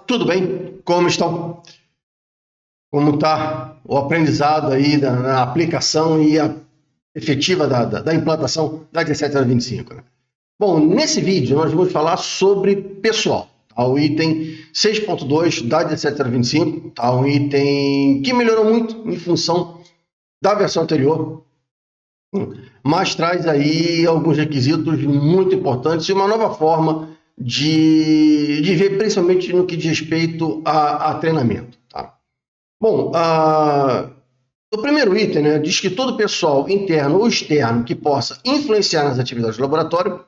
tudo bem? Como estão? Como está o aprendizado aí na aplicação e a efetiva da implantação da 1725, né? Bom, nesse vídeo nós vamos falar sobre pessoal, tá? O item 6.2 da 1725, tá? Um item que melhorou muito em função da versão anterior, mas traz aí alguns requisitos muito importantes e uma nova forma de ver, principalmente no que diz respeito a treinamento. Tá? Bom, o primeiro item, né, diz que todo pessoal interno ou externo que possa influenciar nas atividades do laboratório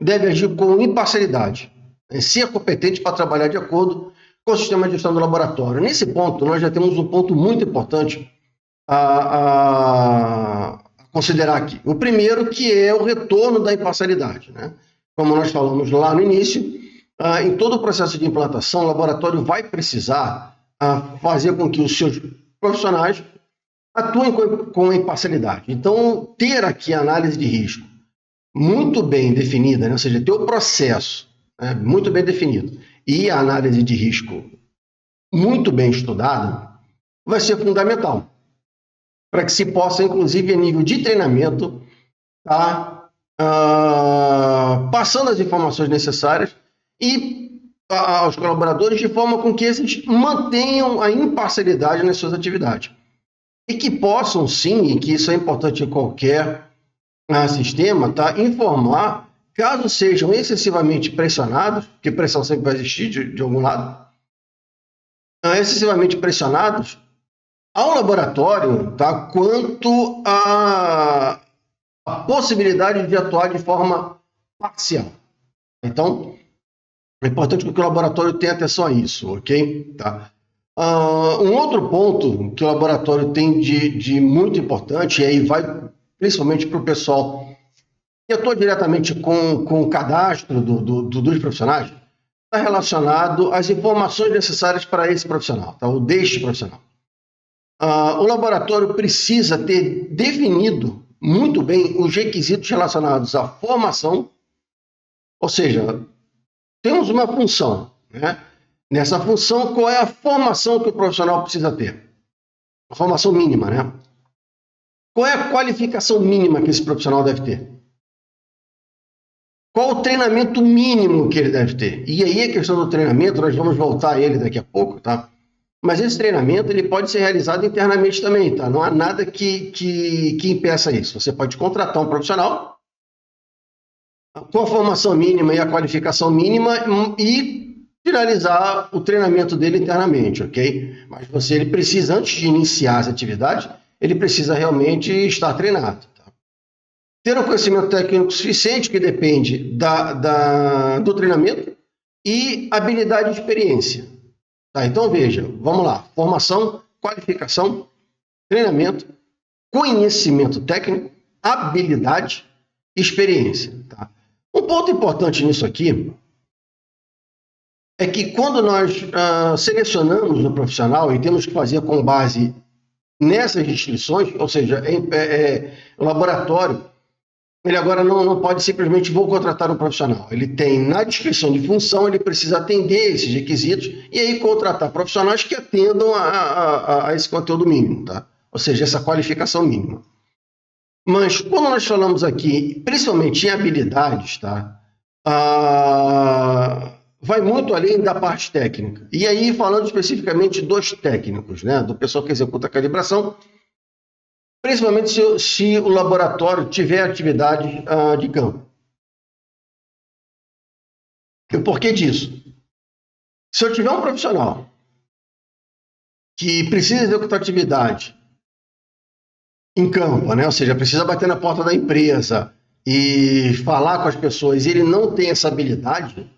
deve agir com imparcialidade, né, se é competente para trabalhar de acordo com o sistema de gestão do laboratório. Nesse ponto, nós já temos um ponto muito importante a considerar aqui. O primeiro, que é o retorno da imparcialidade, né? Como nós falamos lá no início, em todo o processo de implantação, o laboratório vai precisar fazer com que os seus profissionais atuem com imparcialidade. Então, ter aqui a análise de risco muito bem definida, né? Ou seja, ter o processo, né, muito bem definido e a análise de risco muito bem estudada vai ser fundamental para que se possa, inclusive, a nível de treinamento, tá, passando as informações necessárias e aos colaboradores de forma com que eles mantenham a imparcialidade nas suas atividades. E que possam, sim, e que isso é importante em qualquer sistema, tá, informar, caso sejam excessivamente pressionados, porque pressão sempre vai existir de algum lado, excessivamente pressionados, ao laboratório, tá, quanto à possibilidade de atuar de forma parcial. Então, é importante que o laboratório tenha atenção a isso, ok? Tá? Um outro ponto que o laboratório tem de muito importante, e aí vai principalmente para o pessoal que atua diretamente com o cadastro dos profissionais, está relacionado às informações necessárias para esse profissional, tá? Ou deste profissional. O laboratório precisa ter definido muito bem os requisitos relacionados à formação, ou seja, temos uma função, né? Nessa função, qual é a formação que o profissional precisa ter? A formação mínima, né? Qual é a qualificação mínima que esse profissional deve ter? Qual o treinamento mínimo que ele deve ter? E aí a questão do treinamento, nós vamos voltar a ele daqui a pouco, tá? Mas esse treinamento ele pode ser realizado internamente também, tá? Não há nada que impeça isso. Você pode contratar um profissional com a formação mínima e a qualificação mínima e finalizar o treinamento dele internamente, ok? Mas ele precisa, antes de iniciar as atividades, ele precisa realmente estar treinado. Tá? Ter um conhecimento técnico suficiente, que depende do treinamento, e habilidade e experiência. Tá, então veja, vamos lá, formação, qualificação, treinamento, conhecimento técnico, habilidade, experiência. Tá? Um ponto importante nisso aqui é que quando nós selecionamos o profissional e temos que fazer com base nessas restrições, ou seja, o laboratório, ele agora não pode simplesmente vou contratar um profissional. Ele tem na descrição de função, ele precisa atender esses requisitos e aí contratar profissionais que atendam a esse conteúdo mínimo, tá? Ou seja, essa qualificação mínima. Mas quando nós falamos aqui, principalmente em habilidades, tá? Vai muito além da parte técnica. E aí, falando especificamente dos técnicos, né? Do pessoal que executa a calibração, principalmente se o laboratório tiver atividade de campo. E o porquê disso? Se eu tiver um profissional que precisa executar atividade em campo, né? Ou seja, precisa bater na porta da empresa e falar com as pessoas, e ele não tem essa habilidade,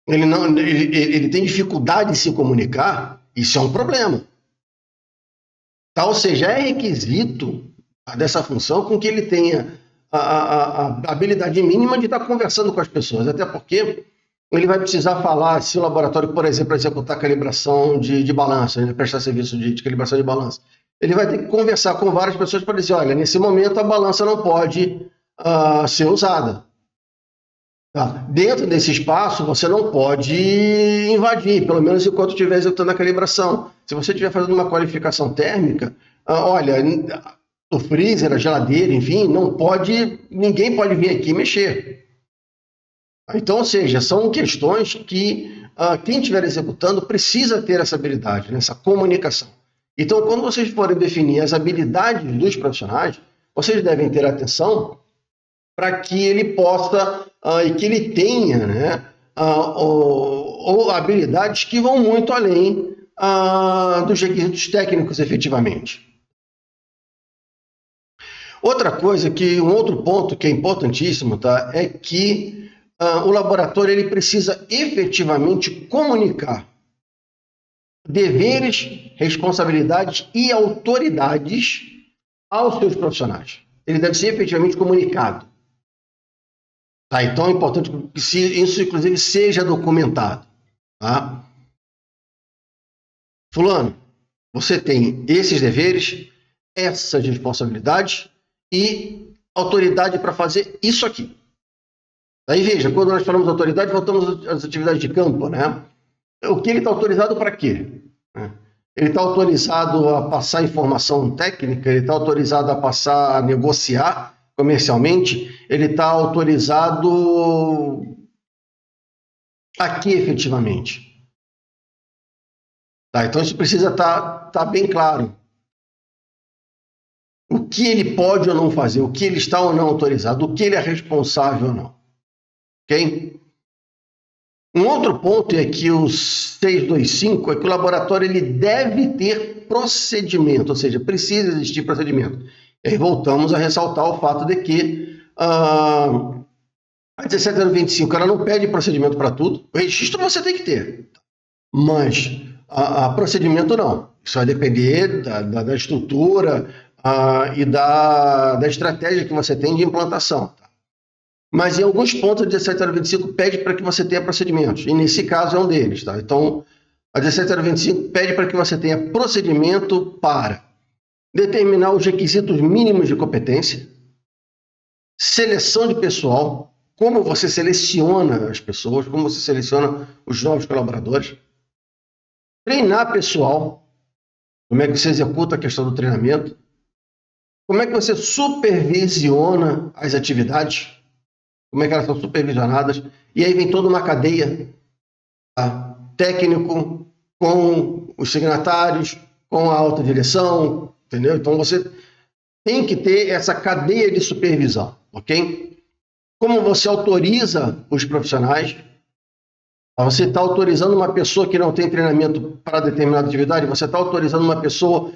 ele tem dificuldade de se comunicar, isso é um problema. Tá? Ou seja, é requisito dessa função com que ele tenha a habilidade mínima de estar conversando com as pessoas, até porque ele vai precisar falar, se o laboratório, por exemplo, executar calibração de balança, prestar serviço de calibração de balança, ele vai ter que conversar com várias pessoas para dizer, olha, nesse momento a balança não pode ser usada. Tá? Dentro desse espaço, você não pode invadir, pelo menos enquanto estiver executando a calibração. Se você estiver fazendo uma qualificação térmica, olha, o freezer, a geladeira, enfim, não pode, ninguém pode vir aqui mexer. Então, ou seja, são questões que quem estiver executando precisa ter essa habilidade, né, essa comunicação. Então, quando vocês forem definir as habilidades dos profissionais, vocês devem ter atenção para que ele possa e que ele tenha, né, ou habilidades que vão muito além dos requisitos técnicos, efetivamente. Outra coisa um outro ponto que é importantíssimo, tá, é que o laboratório ele precisa efetivamente comunicar deveres, responsabilidades e autoridades aos seus profissionais. Ele deve ser efetivamente comunicado. Tá? Então é importante que isso, inclusive, seja documentado. Tá? Fulano, você tem esses deveres, essas responsabilidades e autoridade para fazer isso aqui. Aí veja, quando nós falamos de autoridade, voltamos às atividades de campo, né? O que ele está autorizado para quê? Ele está autorizado a passar informação técnica, ele está autorizado a negociar comercialmente, ele está autorizado aqui efetivamente. Tá, então isso precisa estar bem claro. O que ele pode ou não fazer, o que ele está ou não autorizado, o que ele é responsável ou não. Ok? Um outro ponto é que o 625 é que o laboratório ele deve ter procedimento, ou seja, precisa existir procedimento. E aí voltamos a ressaltar o fato de que a 17025 ela não pede procedimento para tudo. O registro você tem que ter, mas a procedimento não. Isso vai depender da estrutura e da estratégia que você tem de implantação. Mas em alguns pontos a 17025 pede para que você tenha procedimentos, e nesse caso é um deles. Tá? Então, a 17025 pede para que você tenha procedimento para determinar os requisitos mínimos de competência, seleção de pessoal, como você seleciona as pessoas, como você seleciona os novos colaboradores, treinar pessoal, como é que você executa a questão do treinamento, como é que você supervisiona as atividades, como é que elas são supervisionadas, e aí vem toda uma cadeia, tá? Técnico, com os signatários, com a alta direção, entendeu? Então você tem que ter essa cadeia de supervisão, ok? Como você autoriza os profissionais? Você está autorizando uma pessoa que não tem treinamento para determinada atividade? Você está autorizando uma pessoa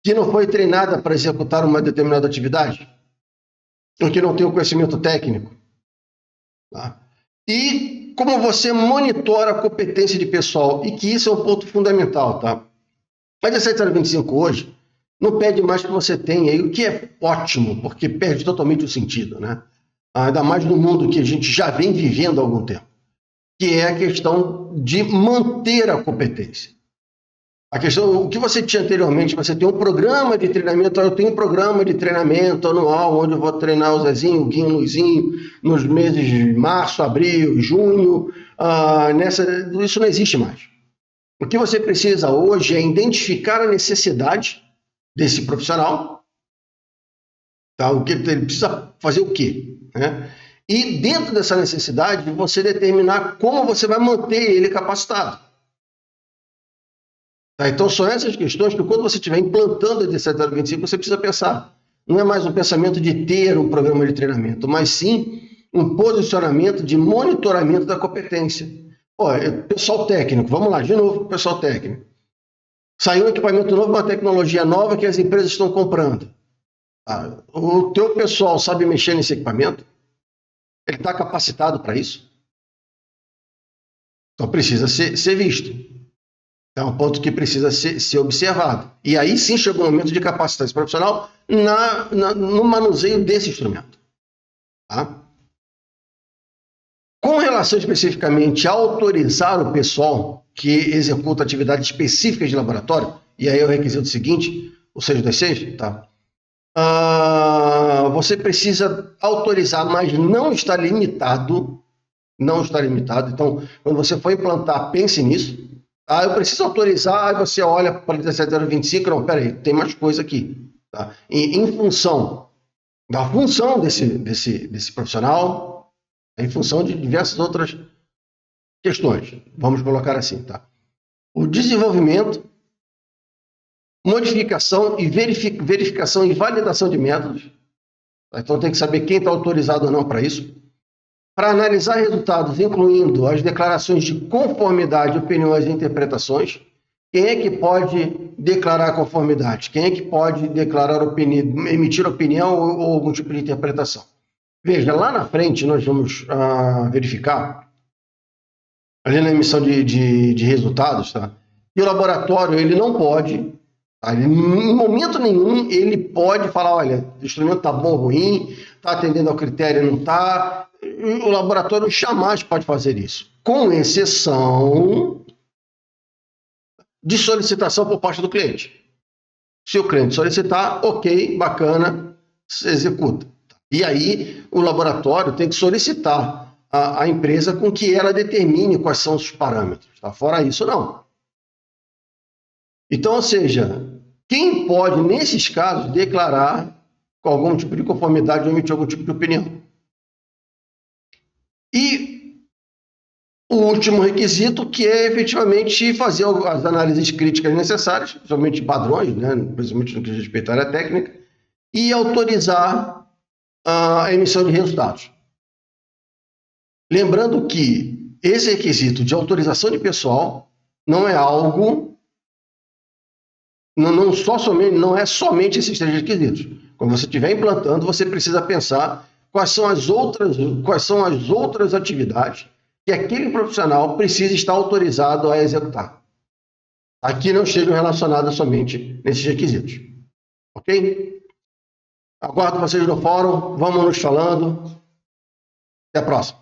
que não foi treinada para executar uma determinada atividade? Ou que não tem o conhecimento técnico? Tá? E como você monitora a competência de pessoal, e que isso é um ponto fundamental, tá? Mas a 725 hoje não pede mais que você tenha, e o que é ótimo, porque perde totalmente o sentido, né? Ainda mais no mundo que a gente já vem vivendo há algum tempo, que é a questão de manter a competência. A questão, o que você tinha anteriormente, você tem um programa de treinamento, eu tenho um programa de treinamento anual, onde eu vou treinar o Zezinho, o Guinho, o Luizinho, nos meses de março, abril, junho, isso não existe mais. O que você precisa hoje é identificar a necessidade desse profissional, tá? O que ele precisa fazer o quê? Né? E dentro dessa necessidade, você determinar como você vai manter ele capacitado. Tá? Então, são essas questões que, quando você estiver implantando a 17025, você precisa pensar. Não é mais um pensamento de ter um programa de treinamento, mas sim um posicionamento de monitoramento da competência. Pessoal técnico, vamos lá, de novo, pessoal técnico. Saiu um equipamento novo, uma tecnologia nova que as empresas estão comprando. Tá? O teu pessoal sabe mexer nesse equipamento? Ele está capacitado para isso? Então, precisa ser visto. É um ponto que precisa ser observado. E aí sim chegou o momento de capacitar esse profissional no manuseio desse instrumento. Tá? Com relação especificamente a autorizar o pessoal que executa atividades específicas de laboratório, e aí é o requisito seguinte, o 626, tá? Você precisa autorizar, mas não está limitado não está limitado. Então, quando você for implantar, pense nisso. Ah, eu preciso autorizar, aí você olha para a 17025, não, peraí, tem mais coisa aqui. Tá? E em função da função desse profissional, em função de diversas outras questões, vamos colocar assim, tá? O desenvolvimento, modificação e verificação e validação de métodos. Tá? Então tem que saber quem está autorizado ou não para isso. Para analisar resultados, incluindo as declarações de conformidade, opiniões e interpretações. Quem é que pode declarar conformidade? Quem é que pode declarar opinião, emitir opinião ou algum tipo de interpretação? Veja, lá na frente nós vamos verificar, ali na emissão de resultados, tá? E o laboratório, ele não pode, tá? Ele, em momento nenhum, ele pode falar, olha, o instrumento está bom ou ruim, está atendendo ao critério ou não está. O laboratório jamais pode fazer isso, com exceção de solicitação por parte do cliente. Se o cliente solicitar, ok, bacana, se executa. E aí o laboratório tem que solicitar a empresa com que ela determine quais são os parâmetros. Tá? Fora isso, não. Então, ou seja, quem pode, nesses casos, declarar com algum tipo de conformidade ou emitir algum tipo de opinião? E o último requisito, que é efetivamente fazer as análises críticas necessárias, principalmente padrões, né, principalmente no que diz respeito à área técnica, e autorizar a emissão de resultados. Lembrando que esse requisito de autorização de pessoal não é algo, não é somente esses 3 requisitos. Quando você estiver implantando, você precisa pensar quais são as outras atividades que aquele profissional precisa estar autorizado a executar. Aqui não estejam relacionadas somente nesses requisitos. Ok? Aguardo vocês no fórum, vamos nos falando. Até a próxima.